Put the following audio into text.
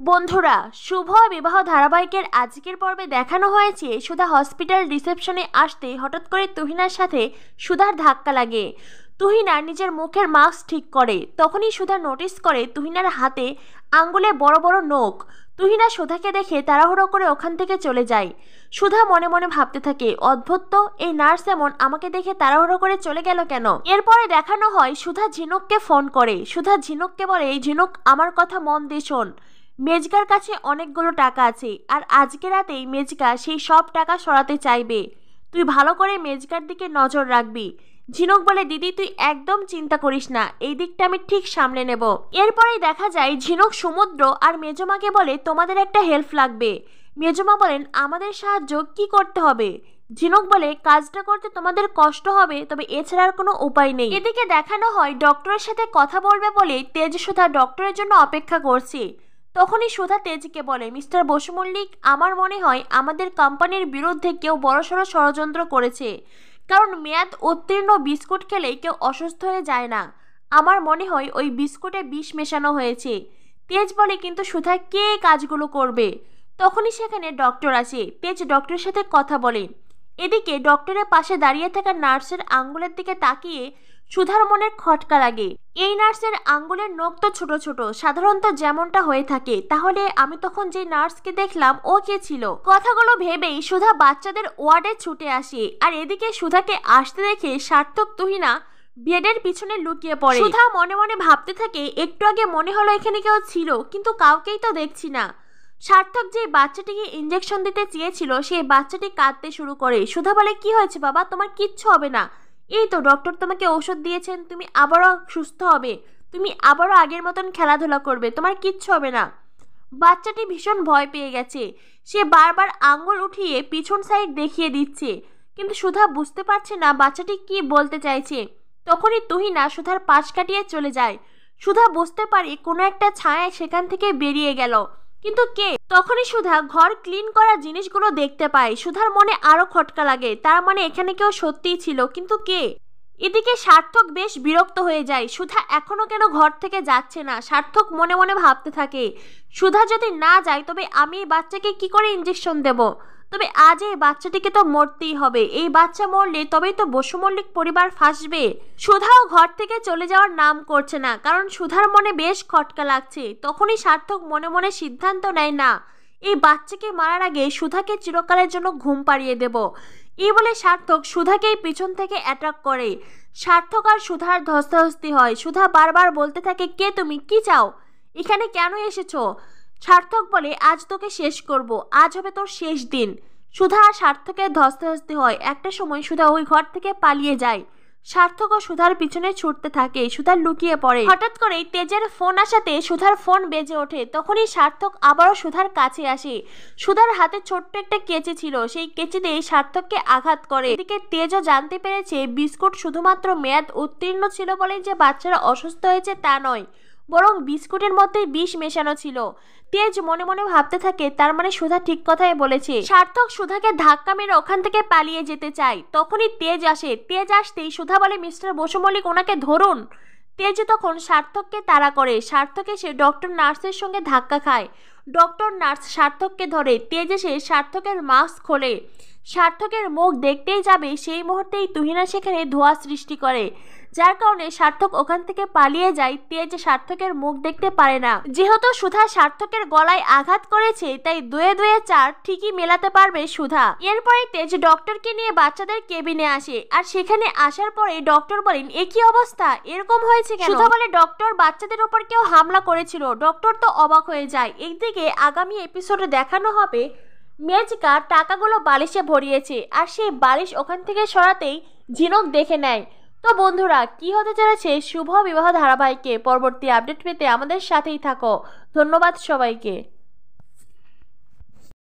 বন্ধুরা, শুভ বিবাহ ধারাবাহিকের আজকের পর্বে দেখানো হয়েছে সুধা হসপিটাল রিসেপশনে আসতে হঠাৎ করে তুহিনার সাথে সুধার ধাক্কা লাগে। তুহিনা নিজের মুখের মাস্ক ঠিক করে, তখনই সুধা নোটিস করে তুহিনার হাতে আঙ্গুলে বড় বড় নখ। তুহিনা সুধাকে দেখে তাড়াহুড়ো করে ওখান থেকে চলে যায়। সুধা মনে মনে ভাবতে থাকে, অদ্ভুত তো, এই নার্স এমন আমাকে দেখে তাড়াহুড়ো করে চলে গেল কেন। এরপরে দেখানো হয় সুধা ঝিনুককে ফোন করে। সুধা ঝিনুককে বলে, ঝিনুক আমার কথা মন দিয়ে শোন, মেজকার কাছে অনেকগুলো টাকা আছে আর আজকে রাতেই মেজকা সেই সব টাকা সরাতে চাইবে। তুই ভালো করে মেজকার দিকে নজর রাখবি। ঝিনুক বলে, দিদি তুই একদম চিন্তা করিস না, এই দিকটা আমি ঠিক সামলে নেব। এরপরেই দেখা যায় ঝিনুক সমুদ্র আর মেজমাকে বলে, তোমাদের একটা হেল্প লাগবে। মেজমা বলেন, আমাদের সাহায্য কি করতে হবে? ঝিনুক বলে, কাজটা করতে তোমাদের কষ্ট হবে, তবে এছাড়া আর কোনো উপায় নেই। এদিকে দেখানো হয় ডক্টরের সাথে কথা বলবে বলে তেজ সুধা ডক্টরের জন্য অপেক্ষা করছে। তখনই সুধা তেজকে বলে, মিস্টার বসু মল্লিক, আমার মনে হয় আমাদের কোম্পানির বিরুদ্ধে কেউ বড়সড় ষড়যন্ত্র করেছে, কারণ মেয়াদ উত্তীর্ণ বিস্কুট খেলে কেউ অসুস্থ হয়ে যায় না। আমার মনে হয় ওই বিস্কুটে বিষ মেশানো হয়েছে। তেজ বলে, কিন্তু সুধা কে কাজগুলো করবে? তখনই সেখানে ডক্টর আসে। তেজ ডক্টরের সাথে কথা বলে। এদিকে ডক্টরের পাশে দাঁড়িয়ে থাকা নার্সের আঙ্গুলের দিকে তাকিয়ে সুধার মনের খটকা লাগে। এই নার্সের আঙ্গুলের নখ তো ছোট ছোট, সাধারণত যেমনটা হয়ে থাকে, তাহলে আমি তখন যে নার্সকে দেখলাম ও কে ছিল? কথাগুলো ভেবেই সুধা বাচ্চাদের ওয়ার্ডে ছুটে আসে। আর এদিকে সুধাকে আসতে দেখে সার্থক তুহিনা বেডের পিছনে লুকিয়ে পড়ে। সুধা মনে মনে ভাবতে থাকে, একটু আগে মনে হলো এখানে কেউ ছিল, কিন্তু কাউকেই তো দেখছি না। সার্থক যে বাচ্চাটিকে ইঞ্জেকশন দিতে চেয়েছিল সেই বাচ্চাটি কাঁদতে শুরু করে। সুধা বলে, কি হয়েছে বাবা, তোমার কিচ্ছু হবে না। এই তো ডক্টর তোমাকে ওষুধ দিয়েছেন, তুমি আবারও সুস্থ হবে, তুমি আবারও আগের মতন খেলাধুলা করবে, তোমার কিচ্ছু হবে না। বাচ্চাটি ভীষণ ভয় পেয়ে গেছে। সে বারবার আঙ্গুল উঠিয়ে পিছন সাইড দেখিয়ে দিচ্ছে, কিন্তু সুধা বুঝতে পারছে না বাচ্চাটি কি বলতে চাইছে। তখনই তুহিনা সুধার পাশ কাটিয়ে চলে যায়। সুধা বুঝতে পারে কোনো একটা ছায়া সেখান থেকে বেরিয়ে গেল, কিন্তু কে? তখনই সুধা ঘর ক্লিন করা জিনিসগুলো দেখতে পায়। সুধার মনে আরো খটকা লাগে, তার মানে এখানে কেউ সত্যিই ছিল, কিন্তু কে? এদিকে সার্থক বেশ বিরক্ত হয়ে যায়, সুধা এখনো কেন ঘর থেকে যাচ্ছে না। সার্থক মনে মনে ভাবতে থাকে, সুধা যদি না যায় তবে আমি এই বাচ্চাকে কি করে ইঞ্জেকশন দেব? তবে আজ এই বাচ্চাটিকে তো মরতেই হবে, এই বাচ্চা মরলে তবেই তো বসু মল্লিক পরিবার ফাঁসবে। সুধাও ঘর থেকে চলে যাওয়ার নাম করছে না, কারণ সুধার মনে বেশ খটকা লাগছে। তখনই সার্থক মনে মনে সিদ্ধান্ত নেয়, না, এই বাচ্চাকে মারার আগে সুধাকে চিরকালের জন্য ঘুম পাড়িয়ে দেব। এই বলে সার্থক সুধাকেই পিছন থেকে অ্যাটাক করে। সার্থক আর সুধার ধস্তাধস্তি হয়। সুধা বারবার বলতে থাকে, কে তুমি, কি চাও, এখানে কেন এসেছো? সার্থক বলে, আজ তোকে শেষ করব, আজ হবে তোর শেষ দিন। সুধা আর সার্থকের ধস্তাধস্তি হয়। একটা সময় সুধা ওই ঘর থেকে পালিয়ে যায়। সার্থক ও সুধার পিছনে ছুটতে থাকে। সুধা লুকিয়ে পড়ে। হঠাৎ করেই তেজের ফোন আসাতে সুধার ফোন বেজে ওঠে। তখনই সার্থক আবারও সুধার কাছে আসে। সুধার হাতে ছোট্ট একটা কেচি ছিল, সেই কেচি দিয়ে সার্থককে আঘাত করে। এদিকে তেজও জানতে পেরেছে বিস্কুট শুধুমাত্র মেয়াদ উত্তীর্ণ ছিল বলে যে বাচ্চারা অসুস্থ হয়েছে তা নয়, বরং বিস্কুটের মধ্যে বিষ মেশানো ছিল। তেজ মনে মনে ভাবতে থাকে, তার মানে সুধা ঠিক কথাই বলেছে। সার্থক সুধাকে ধাক্কা মেরে ওখান থেকে পালিয়ে যেতে চায়। তখনই তেজ আসে। তেজ আসতেই সুধা বলে, মিস্টার বসু মল্লিক, ওনাকে ধরুন। তেজ তখন সার্থককে তাড়া করে। সার্থক এসে ডক্টর নার্সের সঙ্গে ধাক্কা খায়। ডক্টর নার্স সার্থককে ধরে। তেজ এসে সার্থকের মাস্ক খোলে। সার্থকের মুখ দেখতেই যাবে সেই মুহূর্তেই তুহিনা সেখানে ধোঁয়া সৃষ্টি করে, যার কারণে সার্থক ওখান থেকে পালিয়ে যায়। তেজ সার্থকের মুখ দেখতে পারে না। যেহেতু সুধা সার্থকের গলায় আঘাত করেছে, তাই 2-2-4 ঠিকই মেলাতে পারবে সুধা। এরপরে তেজ ডক্টরকে নিয়ে বাচ্চাদের কেবিনে আসে। আর সেখানে আসার পরে ডক্টর বলেন, এ কি অবস্থা, এরকম হয়েছে কেন? সুধা বলে, ডক্টর, বাচ্চাদের উপর কেউ হামলা করেছিল। ডক্টর তো অবাক হয়ে যায়। একদিকে আগামী এপিসোডে দেখানো হবে মেজকা টাকাগুলো বালিশে ভরিয়েছে, আর সেই বালিশ ওখান থেকে সরাতেই ঝিনুক দেখে নেয়। তো বন্ধুরা, কি হতে চলেছে শুভ বিবাহ ধারাবাহিকে পরবর্তী আপডেট পেতে আমাদের সাথেই থাকো। ধন্যবাদ সবাইকে।